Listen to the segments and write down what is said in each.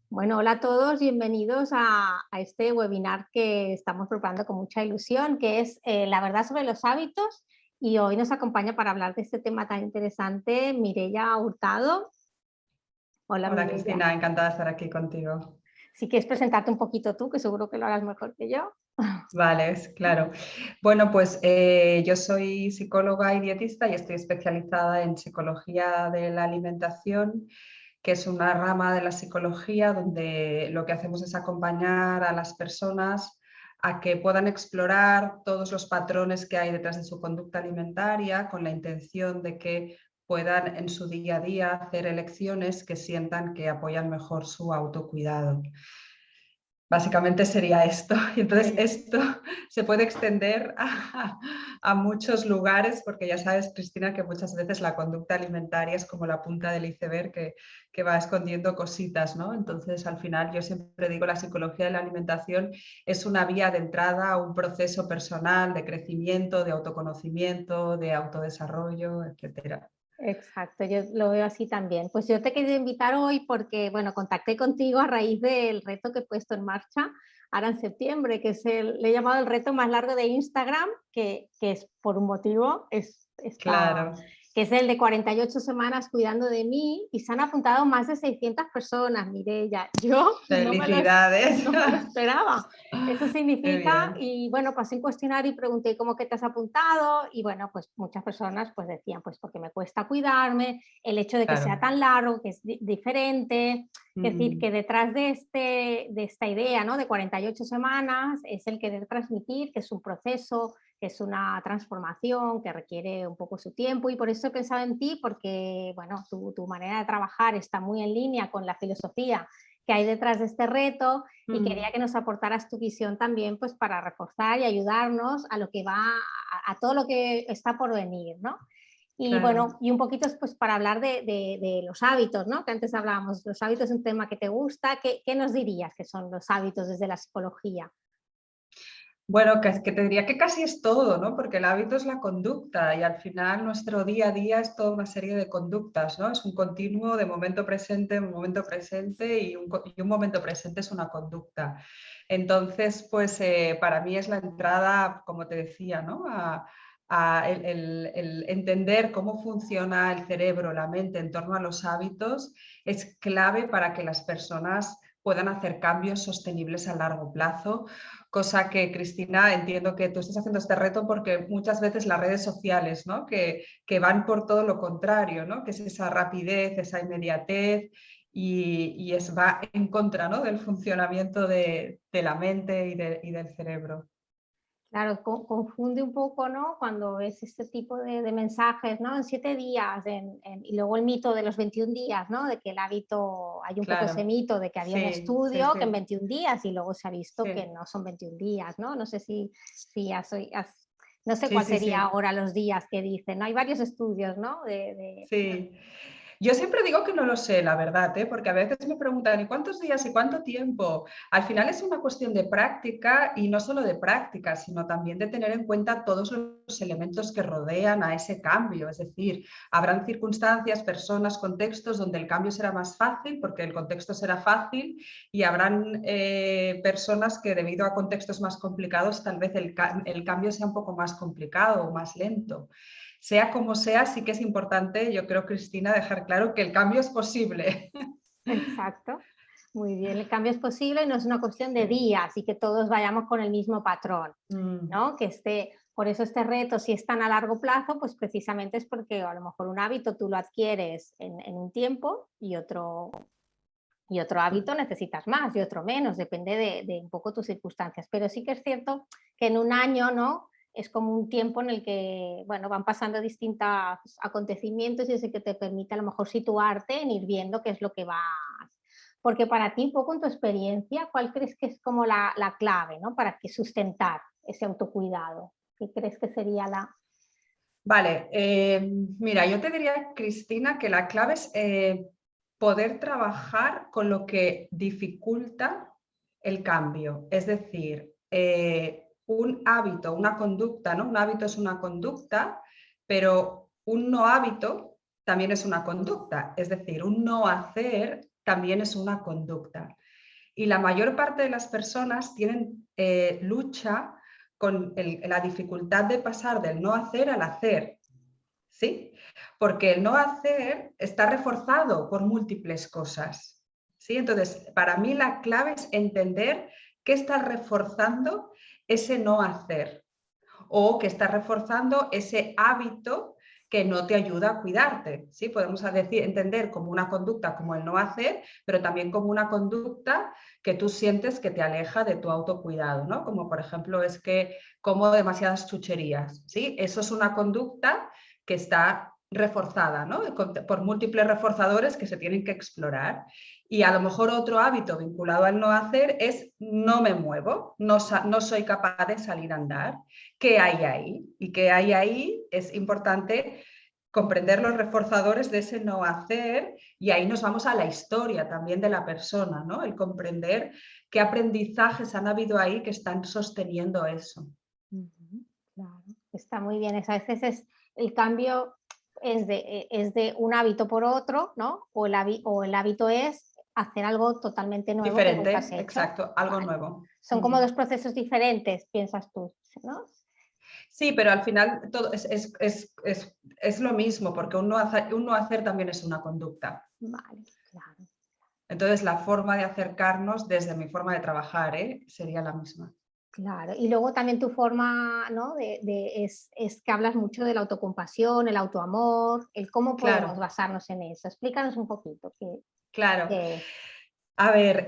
Bueno, hola a todos, bienvenidos a este webinar que estamos preparando con mucha ilusión, que es la verdad sobre los hábitos. Y hoy nos acompaña para hablar de este tema tan interesante Mireia Hurtado. Hola Hola Mireia. Cristina, encantada de estar aquí contigo. Si quieres presentarte un poquito tú, que seguro que lo harás mejor que yo. Vale, claro. Bueno, pues yo soy psicóloga y dietista y estoy especializada en psicología de la alimentación, que es una rama de la psicología donde lo que hacemos es acompañar a las personas a que puedan explorar todos los patrones que hay detrás de su conducta alimentaria con la intención de que puedan en su día a día hacer elecciones que sientan que apoyan mejor su autocuidado. Básicamente sería esto. Y entonces Muy bien. esto se puede extender a muchos lugares, porque ya sabes, Cristina, que muchas veces la conducta alimentaria es como la punta del iceberg que va escondiendo cositas, ¿no? Entonces, al final, yo siempre digo, la psicología de la alimentación es una vía de entrada a un proceso personal de crecimiento, de autoconocimiento, de autodesarrollo, etcétera. Exacto, yo lo veo así también. Pues yo te quería invitar hoy porque, bueno, contacté contigo a raíz del reto que he puesto en marcha ahora en septiembre, que es le he llamado el reto más largo de Instagram, que es por un motivo, Claro, que es el de 48 semanas cuidando de mí, y se han apuntado más de 600 personas, Mireia. Yo felicidades. no me lo esperaba. Eso Qué significa, bien, y bueno, pasé un cuestionario y pregunté cómo que te has apuntado, y bueno, pues muchas personas pues decían, pues porque me cuesta cuidarme, el hecho de que sea claro. tan largo, que es diferente, es decir, que Mm. detrás de esta idea, ¿no? De 48 semanas es el querer transmitir que es un proceso, que es una transformación, que requiere un poco su tiempo, y por eso he pensado en ti, porque, bueno, tu manera de trabajar está muy en línea con la filosofía que hay detrás de este reto, y quería Mm. que nos aportaras tu visión también, pues para reforzar y ayudarnos a lo que va, a todo lo que está por venir, ¿no? Y Claro. bueno, y un poquito pues para hablar de los hábitos, ¿no? Que antes hablábamos, los hábitos es un tema que te gusta. ¿Qué nos dirías que son los hábitos desde la psicología? Bueno, que te diría que casi es todo, ¿no? Porque el hábito es la conducta y al final nuestro día a día es toda una serie de conductas, ¿no? Es un continuo de momento presente y un momento presente es una conducta. Entonces, pues para mí es la entrada, como te decía, ¿no? A el entender cómo funciona el cerebro, la mente en torno a los hábitos es clave para que las personas puedan hacer cambios sostenibles a largo plazo. Cosa que, Cristina, entiendo que tú estás haciendo este reto porque muchas veces las redes sociales, ¿no? Que van por todo lo contrario, ¿no? Que es esa rapidez, esa inmediatez va en contra, ¿no? Del funcionamiento de la mente y del cerebro. Claro, confunde un poco, ¿no? Cuando ves este tipo de mensajes, ¿no? En 7 días, y luego el mito de los 21 días, ¿no? De que el hábito, hay un poco ese Claro, mito de que había un sí, sí, estudio que en sí, 21 días, y luego se ha visto que sí, no son 21 días, ¿no? No sé si no sé sí, cuál sí, sería sí, ahora los días que dicen, ¿no? Hay varios estudios, ¿no? sí. Yo siempre digo que no lo sé, la verdad, ¿eh? Porque a veces me preguntan, ¿y cuántos días y cuánto tiempo? Al final es una cuestión de práctica y no solo de práctica, sino también de tener en cuenta todos los elementos que rodean a ese cambio. Es decir, habrán circunstancias, personas, contextos donde el cambio será más fácil porque el contexto será fácil y habrán personas que debido a contextos más complicados tal vez el cambio sea un poco más complicado o más lento. Sea como sea, sí que es importante, yo creo, Cristina, dejar claro que el cambio es posible. Exacto. Muy bien, el cambio es posible, no es una cuestión de Sí. días y que todos vayamos con el mismo patrón, Mm, ¿no? Por eso este reto, si es tan a largo plazo, pues precisamente es porque a lo mejor un hábito tú lo adquieres en un tiempo, y otro hábito mm. necesitas más y otro menos, depende de un poco tus circunstancias. Pero sí que es cierto que en un año, ¿no? Es como un tiempo en el que, bueno, van pasando distintos acontecimientos, y es el que te permite a lo mejor situarte en ir viendo qué es lo que va. Porque para ti, un poco en tu experiencia, ¿cuál crees que es como la clave, ¿no? Para que sustentar ese autocuidado? ¿Qué crees que sería la... Vale, mira, yo te diría, Cristina, que la clave es poder trabajar con lo que dificulta el cambio. Es decir, un hábito, una conducta, ¿no? Un hábito es una conducta, pero un no hábito también es una conducta. Es decir, un no hacer también es una conducta. Y la mayor parte de las personas tienen lucha con la dificultad de pasar del no hacer al hacer, ¿sí? Porque el no hacer está reforzado por múltiples cosas, ¿sí? Entonces, para mí la clave es entender qué está reforzando ese no hacer o que está reforzando ese hábito que no te ayuda a cuidarte, ¿sí? Podemos entender como una conducta como el no hacer, pero también como una conducta que tú sientes que te aleja de tu autocuidado, ¿no? Como por ejemplo es que como demasiadas chucherías, ¿sí? Eso es una conducta que está reforzada, ¿no? Por múltiples reforzadores que se tienen que explorar. Y a lo mejor otro hábito vinculado al no hacer es no me muevo, no soy capaz de salir a andar. ¿Qué hay ahí? Y qué hay ahí es importante comprender los reforzadores de ese no hacer, y ahí nos vamos a la historia también de la persona, ¿no? El comprender qué aprendizajes han habido ahí que están sosteniendo eso. Claro, está muy bien. A veces el cambio es de un hábito por otro, ¿no? O el hábito es hacer algo totalmente nuevo que nunca has Diferente, hecho. exacto, algo Vale. nuevo. Son como dos procesos diferentes, piensas tú, ¿no? Sí, pero al final todo es lo mismo, porque un no hacer también es una conducta. Vale, claro. Entonces, la forma de acercarnos desde mi forma de trabajar, sería la misma. Claro, y luego también tu forma, ¿no? Es que hablas mucho de la autocompasión, el autoamor, el cómo podemos Claro, basarnos en eso. Explícanos un poquito claro. qué es. A ver,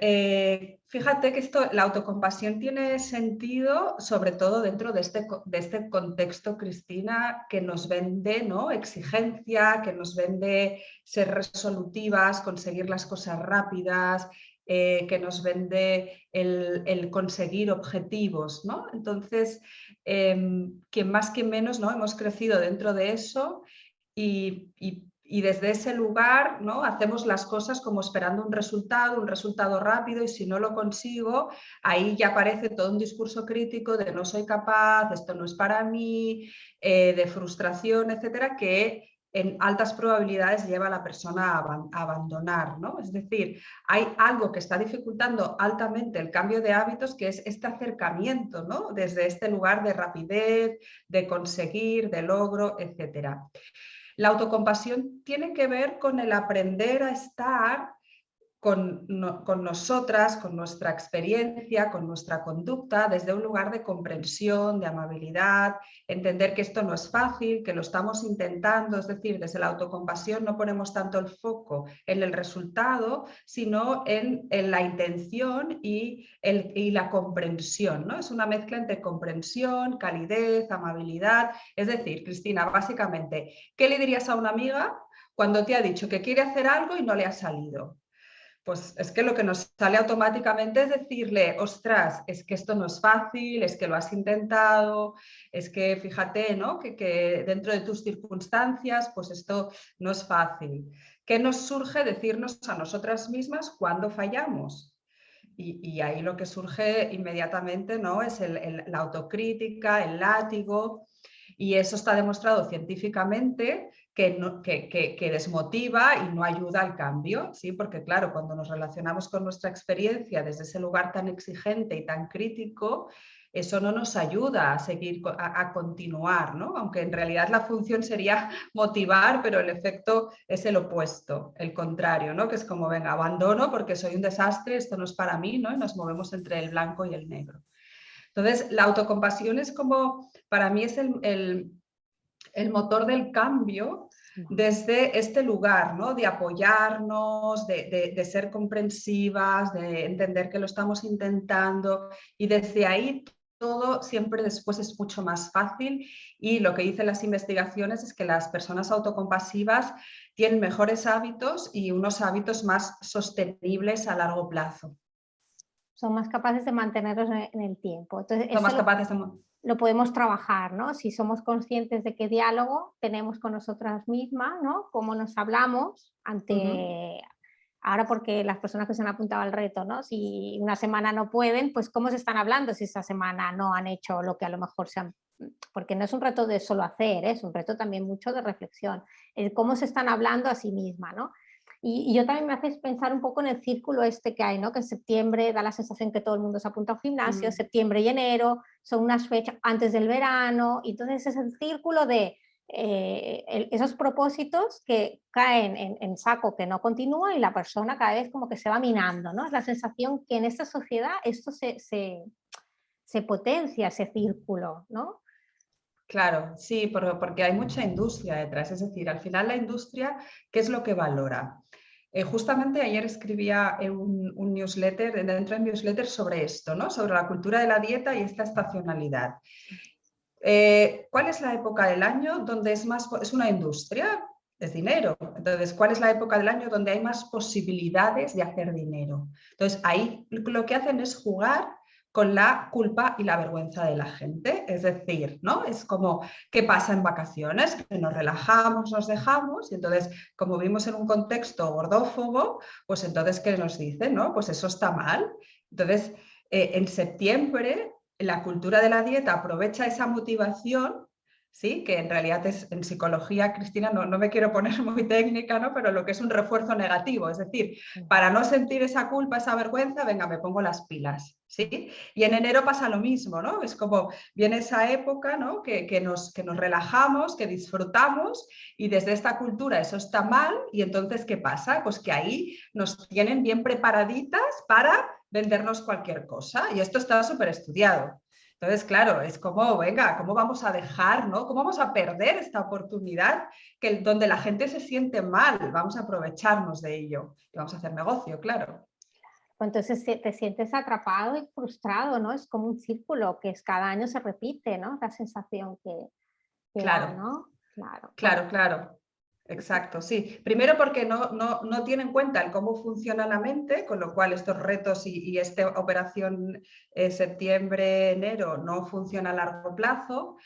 fíjate que la autocompasión tiene sentido sobre todo dentro de este contexto, Cristina, que nos vende, ¿no? Exigencia, que nos vende ser resolutivas, conseguir las cosas rápidas, que nos vende el conseguir objetivos, ¿no? Entonces, quien más, quien menos, ¿no? Hemos crecido dentro de eso y desde ese lugar, ¿no? Hacemos las cosas como esperando un resultado rápido, y si no lo consigo, ahí ya aparece todo un discurso crítico de no soy capaz, esto no es para mí, de frustración, etcétera, que en altas probabilidades lleva a la persona a abandonar, ¿no? Es decir, hay algo que está dificultando altamente el cambio de hábitos, que es este acercamiento, ¿no? Desde este lugar de rapidez, de conseguir, de logro, etcétera. La autocompasión tiene que ver con el aprender a estar con nosotras, con nuestra experiencia, con nuestra conducta, desde un lugar de comprensión, de amabilidad, entender que esto no es fácil, que lo estamos intentando, es decir, desde la autocompasión no ponemos tanto el foco en el resultado, sino en la intención y la comprensión, ¿no? Es una mezcla entre comprensión, calidez, amabilidad. Es decir, Cristina, básicamente, ¿qué le dirías a una amiga cuando te ha dicho que quiere hacer algo y no le ha salido? Pues es que lo que nos sale automáticamente es decirle, ostras, es que esto no es fácil, es que lo has intentado, es que fíjate, ¿no? Que dentro de tus circunstancias, pues esto no es fácil. ¿Qué nos surge decirnos a nosotras mismas cuando fallamos? Y ahí lo que surge inmediatamente, ¿no? Es la autocrítica, el látigo, y eso está demostrado científicamente que desmotiva y no ayuda al cambio, ¿sí? Porque claro, cuando nos relacionamos con nuestra experiencia desde ese lugar tan exigente y tan crítico, eso no nos ayuda a seguir, a continuar, ¿no? Aunque en realidad la función sería motivar, pero el efecto es el opuesto, el contrario, ¿no? Que es como, venga, abandono porque soy un desastre, esto no es para mí, ¿no? Y nos movemos entre el blanco y el negro. Entonces, la autocompasión es como, para mí es el motor del cambio desde este lugar, ¿no? De apoyarnos, de ser comprensivas, de entender que lo estamos intentando, y desde ahí todo siempre después es mucho más fácil, y lo que dicen las investigaciones es que las personas autocompasivas tienen mejores hábitos y unos hábitos más sostenibles a largo plazo. Son más capaces de mantenerlos en el tiempo. Entonces, Son eso más capaces de... lo podemos trabajar, ¿no? Si somos conscientes de qué diálogo tenemos con nosotras mismas, ¿no? Cómo nos hablamos ante... Ahora porque las personas que se han apuntado al reto, ¿no? Si una semana no pueden, pues cómo se están hablando si esa semana no han hecho lo que a lo mejor se han... Porque no es un reto de solo hacer, es un reto también mucho de reflexión. El cómo se están hablando a sí misma, ¿no? Y yo también me haces pensar un poco en el círculo este que hay, ¿no? Que en septiembre da la sensación que todo el mundo se apunta al gimnasio, Mm, septiembre y enero son unas fechas antes del verano, y entonces es el círculo de esos propósitos que caen en saco que no continúa y la persona cada vez como que se va minando, ¿no? Es la sensación que en esta sociedad esto se potencia, ese círculo, ¿no? claro, sí, porque hay mucha industria detrás. Es decir, al final la industria, ¿qué es lo que valora? Justamente ayer escribía en un newsletter, dentro del newsletter sobre esto, ¿no? Sobre la cultura de la dieta y esta estacionalidad. ¿Cuál es la época del año donde es una industria? Es dinero. Entonces, ¿cuál es la época del año donde hay más posibilidades de hacer dinero? Entonces, ahí lo que hacen es jugar con la culpa y la vergüenza de la gente. Es decir, ¿no? Es como, ¿qué pasa en vacaciones? Que nos relajamos, nos dejamos, y entonces, como vimos en un contexto gordófobo, pues entonces, ¿qué nos dicen? ¿No? Pues eso está mal. Entonces, en septiembre la cultura de la dieta aprovecha esa motivación, ¿sí? Que en realidad es en psicología, Cristina, no me quiero poner muy técnica, ¿no? Pero lo que es un refuerzo negativo, es decir, para no sentir esa culpa, esa vergüenza, venga, me pongo las pilas, ¿sí? Y en enero pasa lo mismo, ¿no? Es como viene esa época, ¿no? Que nos relajamos, que disfrutamos, y desde esta cultura eso está mal, y entonces, ¿qué pasa? Pues que ahí nos tienen bien preparaditas para vendernos cualquier cosa, y esto está súper estudiado. Entonces, claro, es como, venga, ¿cómo vamos a dejar, ¿no? ¿Cómo vamos a perder esta oportunidad donde la gente se siente mal? Vamos a aprovecharnos de ello y vamos a hacer negocio, claro. Entonces te sientes atrapado y frustrado, ¿no? Es como un círculo que es, cada año se repite, ¿no? La sensación que da, Claro, ¿no? Claro, bueno, claro, claro. Exacto, sí. Primero porque no tiene en cuenta el cómo funciona la mente, con lo cual estos retos y esta operación septiembre-enero no funciona a largo plazo.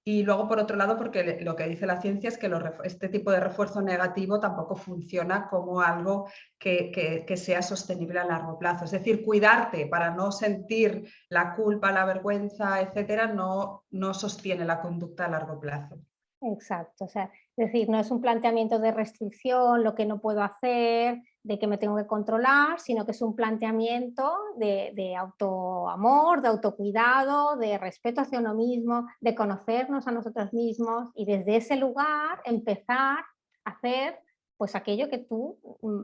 Y luego, por otro lado, porque lo que dice la ciencia es que este tipo de refuerzo negativo tampoco funciona como algo que sea sostenible a largo plazo. Es decir, cuidarte para no sentir la culpa, la vergüenza, etcétera, no sostiene la conducta a largo plazo. exacto. O sea, es decir, no es un planteamiento de restricción, lo que no puedo hacer, de que me tengo que controlar, sino que es un planteamiento de autoamor, de autocuidado, de respeto hacia uno mismo, de conocernos a nosotros mismos y desde ese lugar empezar a hacer pues aquello que tú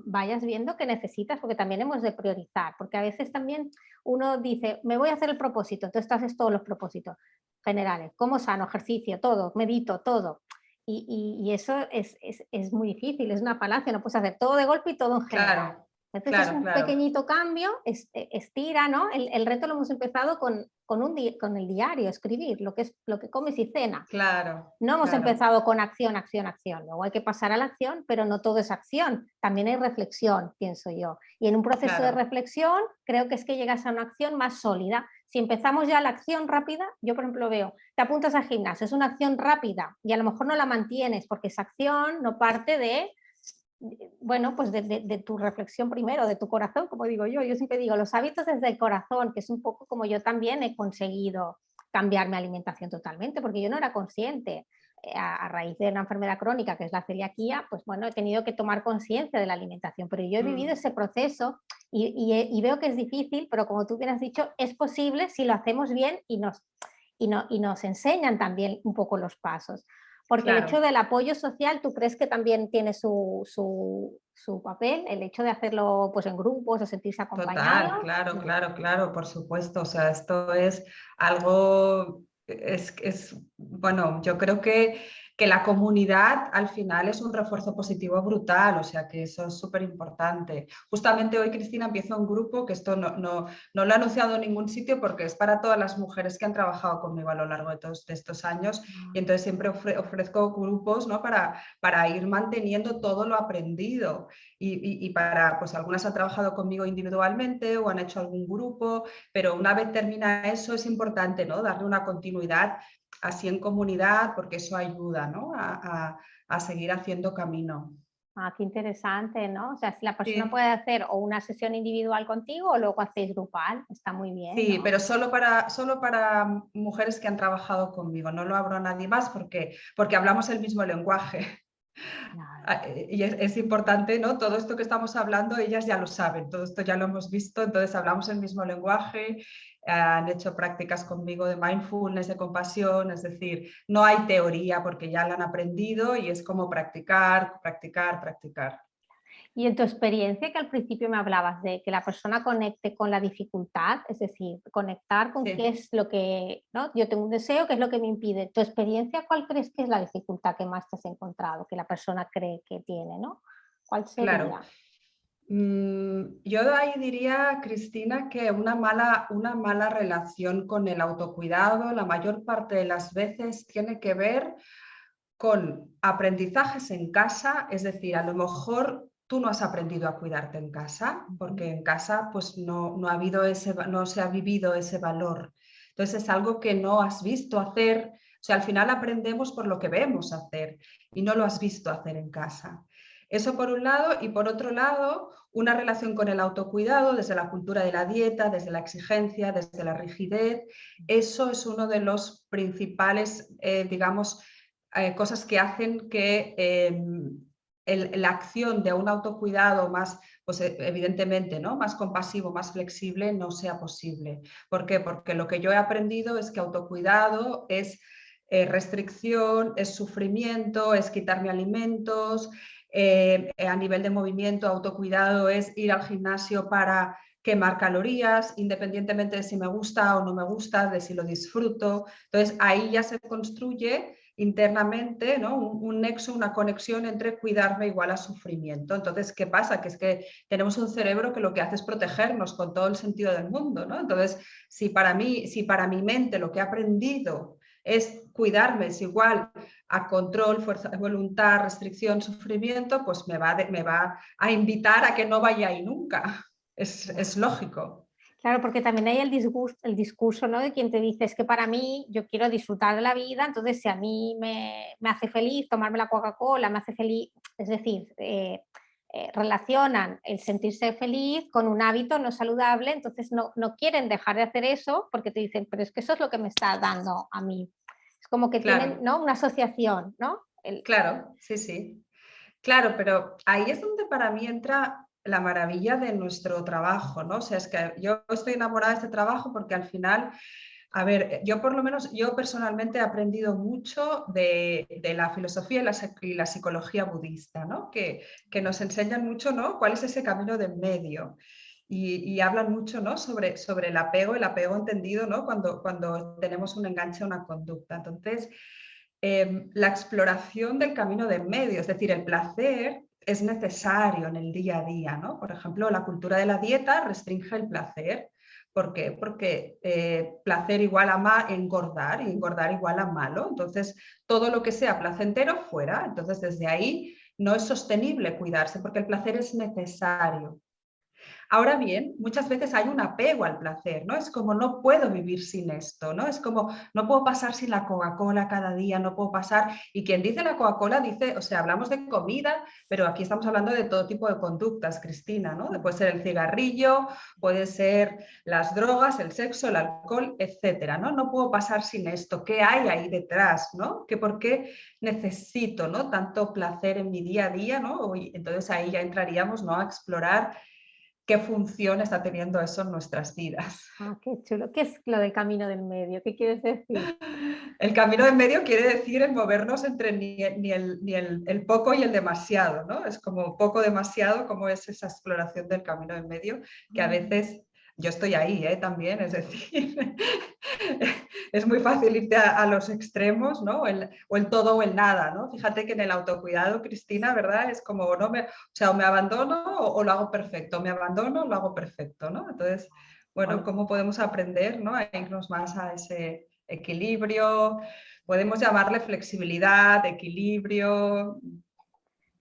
vayas viendo que necesitas, porque también hemos de priorizar, porque a veces también uno dice, me voy a hacer el propósito, entonces haces todos los propósitos generales, como sano, ejercicio, todo, medito, todo. Y eso es muy difícil, es una falacia, no puedes hacer todo de golpe y todo en general. Claro, Entonces es claro, un claro, pequeñito cambio, estira, ¿no? El reto lo hemos empezado con el diario, escribir lo que comes y cenas. claro, No hemos claro, empezado con acción, acción, acción. Luego hay que pasar a la acción, pero no todo es acción. También hay reflexión, pienso yo. Y en un proceso de claro. reflexión, creo que es que llegas a una acción más sólida. Si empezamos ya la acción rápida, yo por ejemplo veo, te apuntas al gimnasio, es una acción rápida y a lo mejor no la mantienes porque esa acción no parte bueno, pues de tu reflexión primero, de tu corazón, como digo yo. Yo siempre digo, los hábitos desde el corazón, que es un poco como yo también he conseguido cambiar mi alimentación totalmente, porque yo no era consciente. A raíz de una enfermedad crónica que es la celiaquía, pues bueno, he tenido que tomar conciencia de la alimentación, pero yo he vivido Mm, ese proceso y veo que es difícil, pero como tú bien has dicho, es posible si lo hacemos bien y nos enseñan también un poco los pasos. Porque el hecho claro. del apoyo social, ¿tú crees que también tiene su papel? El hecho de hacerlo pues, en grupos o sentirse Total, acompañado. claro, claro, claro, por supuesto. O sea, esto es algo, bueno, yo creo que la comunidad al final es un refuerzo positivo brutal, o sea, que eso es súper importante. Justamente hoy, Cristina, empiezo un grupo que esto no lo he anunciado en ningún sitio porque es para todas las mujeres que han trabajado conmigo a lo largo de todos estos años, y entonces siempre ofrezco grupos, ¿no? Para ir manteniendo todo lo aprendido. Y para, pues algunas han trabajado conmigo individualmente o han hecho algún grupo, pero una vez termina eso es importante, ¿no? Darle una continuidad así en comunidad, porque eso ayuda, ¿no? A seguir haciendo camino. Ah, qué interesante, ¿no? O sea, si la persona Sí, puede hacer o una sesión individual contigo o luego hacéis grupal, está muy bien, sí, ¿no? pero solo para mujeres que han trabajado conmigo. No lo abro a nadie más porque hablamos el mismo lenguaje. Claro. Y es importante, ¿no? Todo esto que estamos hablando, ellas ya lo saben, todo esto ya lo hemos visto, entonces hablamos el mismo lenguaje, han hecho prácticas conmigo de mindfulness, de compasión, es decir, no hay teoría porque ya la han aprendido y es como practicar, practicar, practicar. Y en tu experiencia, que al principio me hablabas de que la persona conecte con la dificultad, es decir, conectar con qué Sí, es lo que, ¿no? Yo tengo un deseo, ¿qué es lo que me impide? ¿Tu experiencia cuál crees que es la dificultad que más te has encontrado, que la persona cree que tiene, ¿no? ¿Cuál claro. sería? Yo ahí diría, Cristina, que una mala relación con el autocuidado la mayor parte de las veces tiene que ver con aprendizajes en casa, es decir, a lo mejor tú no has aprendido a cuidarte en casa, porque Ujú. en casa pues no ha habido no se ha vivido ese valor. Entonces es algo que no has visto hacer, o sea, al final aprendemos por lo que vemos hacer y no lo has visto hacer en casa. Eso por un lado, y por otro lado, una relación con el autocuidado desde la cultura de la dieta, desde la exigencia, desde la rigidez. Eso es uno de los principales, digamos, cosas que hacen que la acción de un autocuidado más, pues evidentemente, ¿no? Más compasivo, más flexible, no sea posible. ¿Por qué? Porque lo que yo he aprendido es que autocuidado es restricción, es sufrimiento, es quitarme alimentos, a nivel de movimiento, autocuidado es ir al gimnasio para quemar calorías, independientemente de si me gusta o no me gusta, de si lo disfruto. Entonces ahí ya se construye internamente, ¿no? Un nexo, una conexión entre cuidarme igual a sufrimiento. Entonces, ¿qué pasa? Que es que tenemos un cerebro que lo que hace es protegernos con todo el sentido del mundo, ¿no? Entonces, si para mi mente lo que he aprendido es cuidarme, es igual a control, fuerza de voluntad, restricción, sufrimiento, pues me va a invitar a que no vaya ahí nunca. Es lógico. Claro, porque también hay el discurso, ¿no? De quien te dice, es que para mí yo quiero disfrutar de la vida, entonces si a mí me hace feliz tomarme la Coca-Cola, me hace feliz, es decir, relacionan el sentirse feliz con un hábito no saludable, entonces no quieren dejar de hacer eso porque te dicen, pero es que eso es lo que me está dando a mí. Es como que tienen, Claro, ¿no? Una asociación, ¿no? claro, sí, sí. Claro, pero ahí es donde para mí entra la maravilla de nuestro trabajo, ¿no? O sea, es que yo estoy enamorada de este trabajo porque al final, a ver, yo por lo menos, yo personalmente he aprendido mucho de la filosofía y la psicología budista, ¿no? Que nos enseñan mucho, ¿no? ¿Cuál es ese camino de en medio? Y hablan mucho, ¿no? Sobre el apego entendido, ¿no? Cuando tenemos un enganche a una conducta. Entonces, la exploración del camino de en medio, es decir, el placer es necesario en el día a día, ¿no? Por ejemplo, la cultura de la dieta restringe el placer. ¿Por qué? Porque placer igual a engordar y engordar igual a malo. Entonces, todo lo que sea placentero fuera. Entonces, desde ahí no es sostenible cuidarse porque el placer es necesario. Ahora bien, muchas veces hay un apego al placer, ¿no? Es como no puedo vivir sin esto, ¿no? Es como no puedo pasar sin la Coca-Cola cada día, no puedo pasar. Y quien dice la Coca-Cola dice, o sea, hablamos de comida, pero aquí estamos hablando de todo tipo de conductas, Cristina, ¿no? Puede ser el cigarrillo, puede ser las drogas, el sexo, el alcohol, etcétera, ¿no? No puedo pasar sin esto. ¿Qué hay ahí detrás, ¿no? ¿Que por qué necesito, ¿no? Tanto placer en mi día a día, ¿no? Y entonces ahí ya entraríamos, ¿no? A explorar qué función está teniendo eso en nuestras vidas. Ah, qué chulo. ¿Qué es lo del camino del medio? ¿Qué quieres decir? El camino en medio quiere decir el movernos entre el poco y el demasiado, ¿no? Es como poco demasiado, como es esa exploración del camino en medio, que a veces yo estoy ahí también, es decir, es muy fácil irte a los extremos, ¿no? O el todo o el nada, ¿no? Fíjate que en el autocuidado, Cristina, ¿verdad? Es como, no me, o sea, o me abandono o lo hago perfecto, me abandono o lo hago perfecto, ¿no? Entonces, bueno, Bueno, ¿cómo podemos aprender, ¿no? A irnos más a ese equilibrio? Podemos llamarle flexibilidad, equilibrio,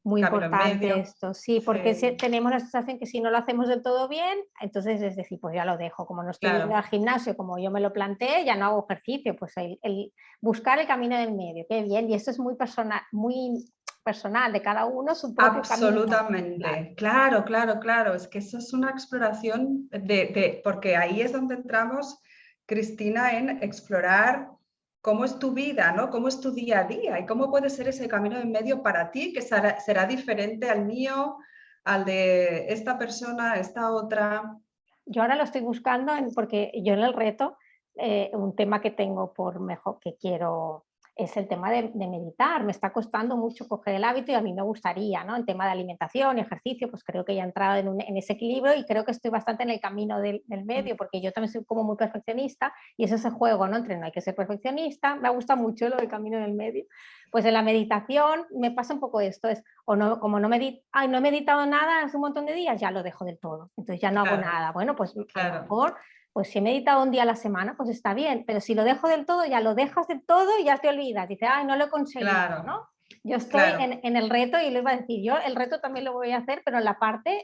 muy camino en importante medio. esto, sí, porque Sí, tenemos la sensación que si no lo hacemos del todo bien, entonces es decir, pues ya lo dejo, como no estoy yendo al claro, gimnasio como yo me lo planteé, ya no hago ejercicio, pues el buscar el camino del medio, qué bien, y esto es muy personal, de cada uno su propio camino. Claro. absolutamente. Claro, claro, claro. Es que eso es una exploración porque ahí es donde entramos, Cristina, en explorar. cómo es tu vida, ¿no? Cómo es tu día a día y cómo puede ser ese camino en medio para ti, que será diferente al mío, al de esta persona, esta otra. Yo ahora lo estoy buscando porque yo en el reto, un tema que tengo por mejor que quiero es el tema de meditar. Me está costando mucho coger el hábito y a mí me gustaría, ¿no? En tema de alimentación y ejercicio, pues creo que ya he entrado en ese equilibrio y creo que estoy bastante en el camino del Mm, medio, porque yo también soy como muy perfeccionista y es ese juego, ¿no? Entre no hay que ser perfeccionista, me gusta mucho lo del camino del medio. Pues en la meditación me pasa un poco esto, es o no, como no, no he meditado nada hace un montón de días, ya lo dejo del todo. Entonces ya no hago claro, nada. Bueno, pues a lo claro, mejor, pues si he meditado un día a la semana, pues está bien. Pero si lo dejo del todo, ya lo dejas del todo y ya te olvidas. Dices, ay, no lo he conseguido, ¿no? claro, Yo estoy claro, en el reto y le iba a decir, yo el reto también lo voy a hacer, pero en la parte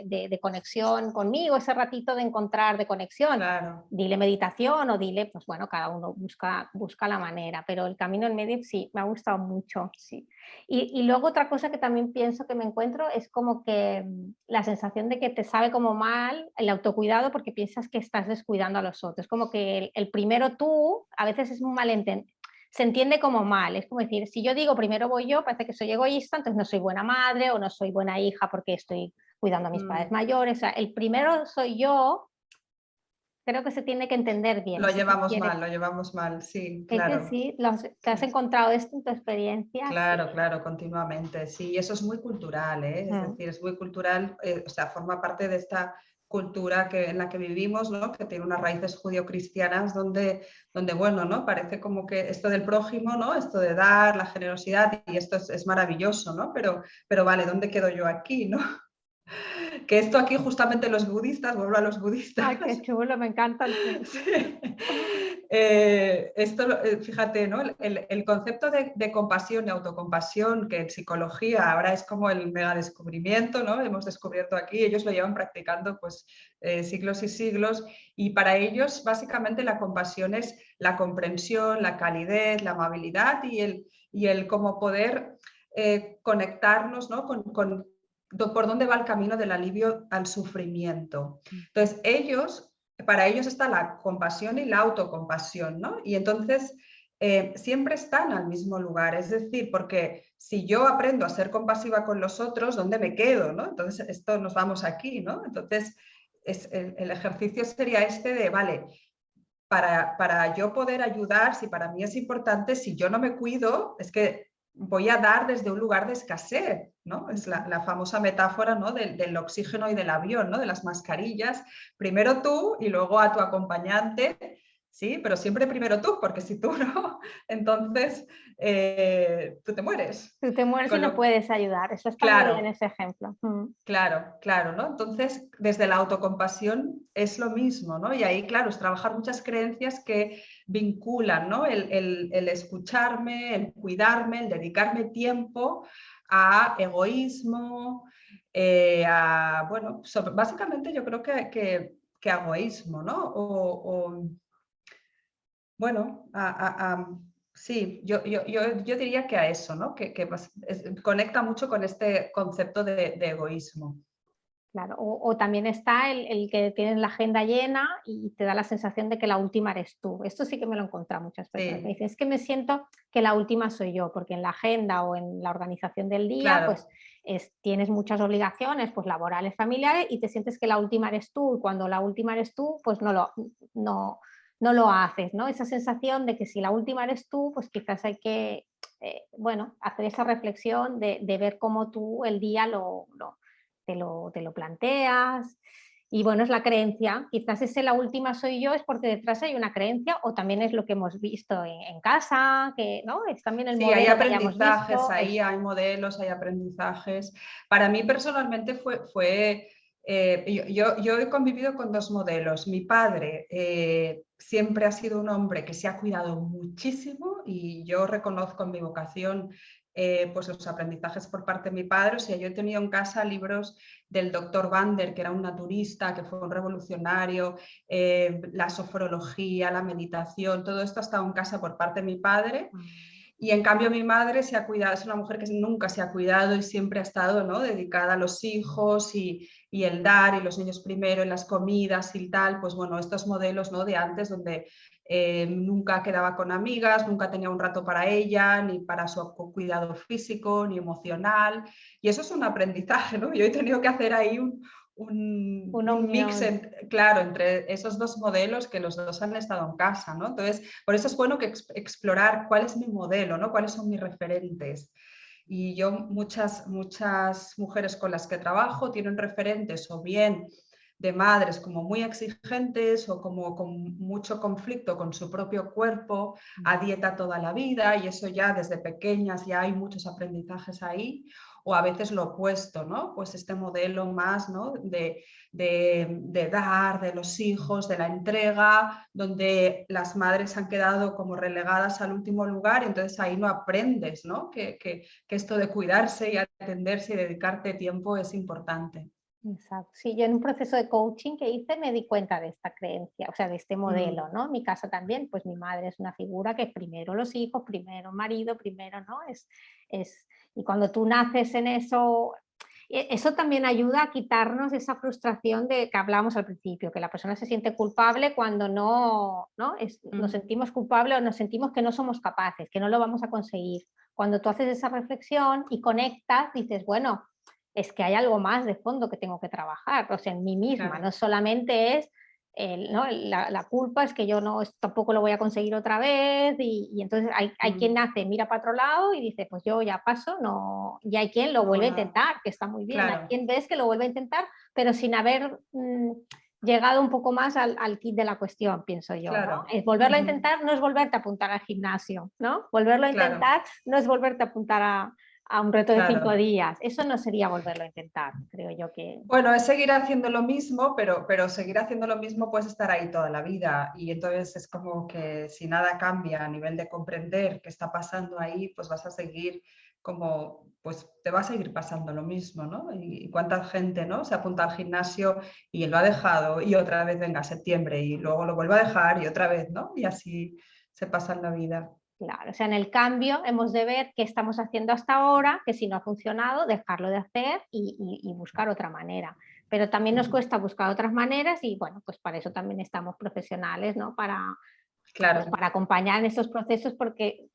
de conexión conmigo, ese ratito de encontrar, de conexión. claro. Dile meditación o dile, pues bueno, cada uno busca la manera, pero el camino en medio sí, me ha gustado mucho, sí. Y luego otra cosa que también pienso que me encuentro es como que la sensación de que te sabe como mal el autocuidado porque piensas que estás descuidando a los otros. Como que el primero tú a veces es un malentendido, se entiende como mal. Es como decir, si yo digo primero voy yo, parece que soy egoísta, entonces no soy buena madre o no soy buena hija porque estoy cuidando a mis padres Mm. mayores. O sea, el primero soy yo, creo que se tiene que entender bien si se quiere. Lo llevamos mal, sí, Es que claro. sí, ¿te has encontrado esto en tu experiencia? Sí. Claro, claro, continuamente. Sí, eso es muy cultural, ¿eh? Es Mm. decir, es muy cultural, o sea, forma parte de esta cultura en la que vivimos, ¿no? Que tiene unas raíces judio-cristianas donde, bueno, ¿no? Parece como que esto del prójimo, ¿no? Esto de dar, la generosidad, y esto es maravilloso, ¿no? Pero vale, ¿dónde quedo yo aquí, no? Que esto aquí justamente los budistas, vuelvo a los budistas. Ay, qué chulo, me encantan. Sí. Sí. Fíjate, ¿no? El concepto de compasión y autocompasión, que en psicología ahora es como el mega descubrimiento, ¿no? Hemos descubierto aquí, ellos lo llevan practicando pues siglos y siglos, y para ellos básicamente la compasión es la comprensión, la calidez, la amabilidad y el cómo poder conectarnos, ¿no? Por dónde va el camino del alivio al sufrimiento. Entonces, para ellos está la compasión y la autocompasión, ¿no? Y entonces siempre están al mismo lugar, es decir, porque si yo aprendo a ser compasiva con los otros, ¿dónde me quedo, no? Entonces, esto nos vamos aquí, ¿no? Entonces, el ejercicio sería este de, vale, para yo poder ayudar, si para mí es importante, si yo no me cuido, es que voy a dar desde un lugar de escasez, ¿no? Es la famosa metáfora, ¿no? Del oxígeno y del avión, ¿no? De las mascarillas. Primero tú y luego a tu acompañante, sí, pero siempre primero tú, porque si tú no, entonces tú te mueres. Tú te mueres y Con no lo, puedes ayudar. Eso está muy bien claro, ese ejemplo. claro, claro, ¿no? Entonces, desde la autocompasión es lo mismo, ¿no? Y ahí, claro, es trabajar muchas creencias que vinculan, ¿no? El escucharme, el cuidarme, el dedicarme tiempo a egoísmo, bueno, básicamente yo creo que egoísmo, ¿no? Bueno, sí, yo diría que a eso, ¿no? Conecta mucho con este concepto de egoísmo. Claro, o también está el que tienes la agenda llena y te da la sensación de que la última eres tú. Esto sí que me lo he encontrado muchas personas. Me Sí, dicen, es que me siento que la última soy yo, porque en la agenda o en la organización del día, pues claro, tienes muchas obligaciones, pues laborales, familiares, y te sientes que la última eres tú. Y cuando la última eres tú, pues no, no lo haces, ¿no? Esa sensación de que si la última eres tú, pues quizás hay que, bueno, hacer esa reflexión de ver cómo tú el día te lo planteas. Y bueno, es la creencia. Quizás ese la última soy yo es porque detrás hay una creencia o también es lo que hemos visto en casa, que ¿no? Es también el sí, hay modelo que hayamos aprendizajes visto. ahí, hay modelos, hay aprendizajes. Para mí personalmente yo he convivido con dos modelos. Mi padre siempre ha sido un hombre que se ha cuidado muchísimo y yo reconozco en mi vocación pues los aprendizajes por parte de mi padre. O sea, yo he tenido en casa libros del doctor Bander, que era un naturista, que fue un revolucionario, la sofrología, la meditación, todo esto ha estado en casa por parte de mi padre. Y en cambio mi madre se ha cuidado, es una mujer que nunca se ha cuidado y siempre ha estado, ¿no?, dedicada a los hijos y el dar y los niños primero en las comidas y tal, pues bueno, estos modelos, ¿no?, de antes donde nunca quedaba con amigas, nunca tenía un rato para ella, ni para su cuidado físico, ni emocional. Y eso es un aprendizaje, ¿no? Yo he tenido que hacer ahí Una un mix, unión. claro, entre esos dos modelos que los dos han estado en casa, ¿no? Entonces, por eso es bueno que explorar cuál es mi modelo, ¿no? Cuáles son mis referentes. Y yo, muchas mujeres con las que trabajo tienen referentes o bien de madres como muy exigentes o como con mucho conflicto con su propio cuerpo, a dieta toda la vida, y eso ya desde pequeñas ya hay muchos aprendizajes ahí, o a veces lo opuesto, ¿no? Pues este modelo más, ¿no?, de dar, de los hijos, de la entrega, donde las madres han quedado como relegadas al último lugar, y entonces ahí no aprendes, ¿no?, que esto de cuidarse y atenderse y dedicarte tiempo es importante. Exacto. Sí, yo en un proceso de coaching que hice me di cuenta de esta creencia, o sea, de este modelo, Mm, ¿no? En mi casa también, pues mi madre es una figura que primero los hijos, primero marido, primero, ¿no? Y cuando tú naces en eso, eso también ayuda a quitarnos esa frustración de que hablábamos al principio, que la persona se siente culpable cuando no, ¿no? Nos mm, sentimos culpables o nos sentimos que no somos capaces, que no lo vamos a conseguir. Cuando tú haces esa reflexión y conectas, dices, bueno, es que hay algo más de fondo que tengo que trabajar, o sea, en mí misma, claro, no solamente es, ¿no?, la culpa es que yo no, tampoco lo voy a conseguir otra vez, y entonces hay quien mm, nace, mira para otro lado y dice, pues yo ya paso, no, y hay quien lo no, vuelve a no, intentar, que está muy bien, hay claro, quien ves que lo vuelve a intentar, pero sin haber llegado un poco más al kit de la cuestión, pienso yo, ¿no? claro, Es volverlo a ujú, intentar, no es volverte a apuntar al gimnasio, ¿no? Volverlo a claro, intentar no es volverte a apuntar a un reto de 5 claro. días. Eso no sería volverlo a intentar, creo yo que... Bueno, es seguir haciendo lo mismo, pero seguir haciendo lo mismo puedes estar ahí toda la vida, y entonces es como que si nada cambia a nivel de comprender qué está pasando ahí, pues vas a seguir como, pues te va a seguir pasando lo mismo, ¿no? Y cuánta gente, ¿no?, se apunta al gimnasio y lo ha dejado y otra vez venga septiembre y luego lo vuelve a dejar y otra vez, ¿no? Y así se pasa en la vida. Claro, o sea, en el cambio hemos de ver qué estamos haciendo hasta ahora, que si no ha funcionado, dejarlo de hacer y buscar otra manera. Pero también nos Ujú. cuesta buscar otras maneras y bueno, pues para eso también estamos profesionales, ¿no? Pues Claro, para acompañar en estos procesos porque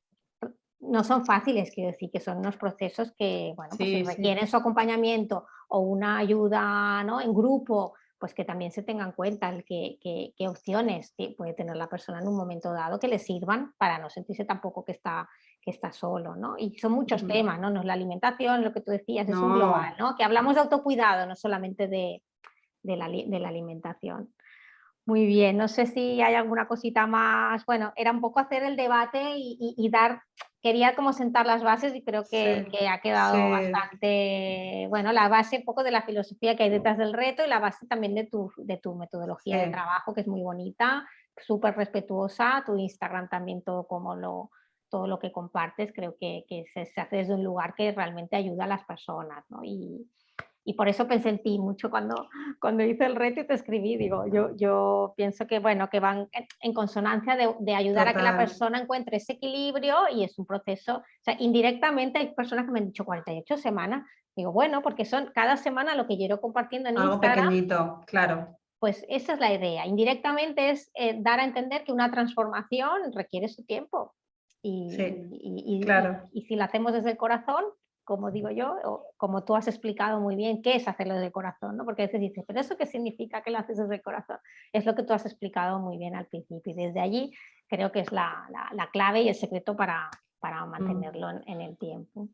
no son fáciles, quiero decir, que son unos procesos que, bueno, pues si sí, sí. requieren su acompañamiento o una ayuda, ¿no?, en grupo, pues que también se tengan en cuenta qué opciones puede tener la persona en un momento dado que le sirvan para no sentirse tampoco que está solo, ¿no? Y son muchos Ujú. temas, ¿no? No es la alimentación, lo que tú decías, es un global, No. ¿no? Que hablamos de autocuidado, no solamente de la alimentación. Muy bien, no sé si hay alguna cosita más. Bueno, era un poco hacer el debate y dar, quería como sentar las bases y creo Sí, que ha quedado sí, bastante, bueno, la base un poco de la filosofía que hay detrás del reto y la base también de tu metodología de sí. trabajo, que es muy bonita, súper respetuosa, tu Instagram también, todo lo que compartes, creo que se hace desde un lugar que realmente ayuda a las personas, ¿no? Y por eso pensé en ti mucho cuando hice el reto y te escribí, digo, yo pienso que, bueno, que van en consonancia de ayudar a que la Total. persona encuentre ese equilibrio y es un proceso, o sea, indirectamente hay personas que me han dicho 48 semanas, digo, bueno, porque son cada semana lo que yo iré compartiendo en Algo Instagram, pequeñito, claro. pues esa es la idea. Indirectamente es dar a entender que una transformación requiere su tiempo. Sí, Y claro, si lo hacemos desde el corazón, como digo yo, o como tú has explicado muy bien, ¿qué es hacerlo desde el corazón? ¿No? Porque a veces dices, ¿pero eso qué significa que lo haces desde el corazón? Es lo que tú has explicado muy bien al principio. Y desde allí creo que es la clave y el secreto para mm, mantenerlo en el tiempo.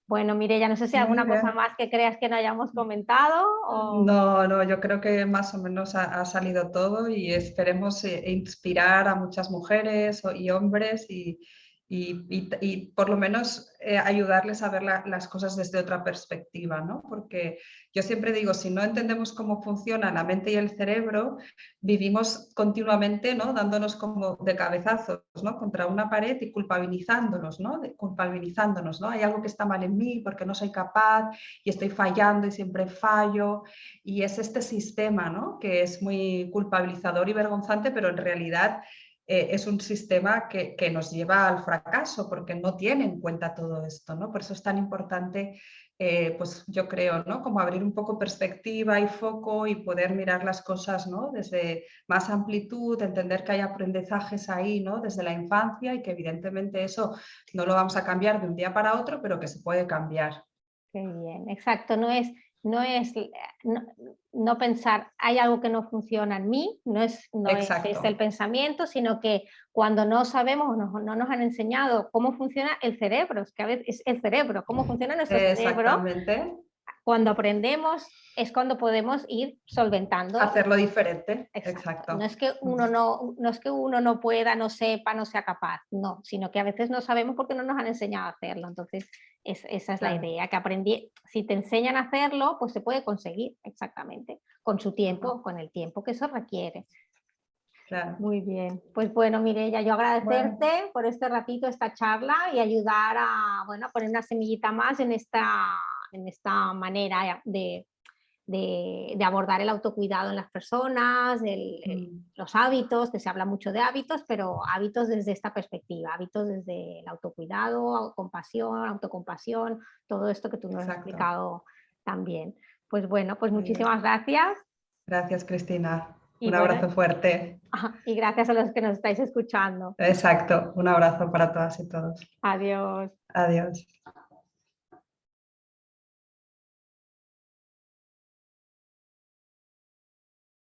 Bueno, Mireia, no sé si hay muy alguna cosa bien. más que creas que no hayamos comentado o... No, no, yo creo que más o menos ha salido todo y esperemos inspirar a muchas mujeres y hombres y por lo menos ayudarles a ver las cosas desde otra perspectiva, ¿no? Porque yo siempre digo, si no entendemos cómo funciona la mente y el cerebro, vivimos continuamente, ¿no?, dándonos como de cabezazos, ¿no?, contra una pared y culpabilizándonos, ¿no? Culpabilizándonos, ¿no? Hay algo que está mal en mí porque no soy capaz y estoy fallando y siempre fallo. Y es este sistema, ¿no?, que es muy culpabilizador y vergonzante, pero en realidad es un sistema que nos lleva al fracaso porque no tiene en cuenta todo esto, ¿no? Por eso es tan importante, pues yo creo, ¿no? Como abrir un poco perspectiva y foco y poder mirar las cosas, ¿no? Desde más amplitud, entender que hay aprendizajes ahí, ¿no? Desde la infancia y que evidentemente eso no lo vamos a cambiar de un día para otro, pero que se puede cambiar. Qué bien, exacto, no es no, no pensar, hay algo que no funciona en mí, no es ese el Exacto. pensamiento, sino que cuando no sabemos o no nos han enseñado cómo funciona el cerebro, es que a veces es el cerebro, cómo funciona nuestro cerebro, Exactamente. cuando aprendemos es cuando podemos ir solventando. Hacerlo diferente. Exacto. Exacto. No es que uno no pueda, no sepa, no sea capaz, no, sino que a veces no sabemos porque no nos han enseñado a hacerlo. Entonces, esa es la Claro. idea, que aprendí, si te enseñan a hacerlo, pues se puede conseguir, exactamente, con su tiempo, con el tiempo que eso requiere. Claro. Muy bien. Pues bueno, Mireia, yo Bueno, agradecerte por este ratito, esta charla y ayudar a, bueno, a poner una semillita más en esta manera de abordar el autocuidado en las personas, los hábitos, que se habla mucho de hábitos, pero hábitos desde esta perspectiva, hábitos desde el autocuidado, compasión, autocompasión, todo esto que tú nos has exacto. explicado también. Pues bueno, pues Muy bien. muchísimas gracias Gracias, Cristina. y Un bueno, abrazo fuerte. y gracias a los que nos estáis escuchando. Exacto. Un abrazo para todas y todos. Adiós. Adiós.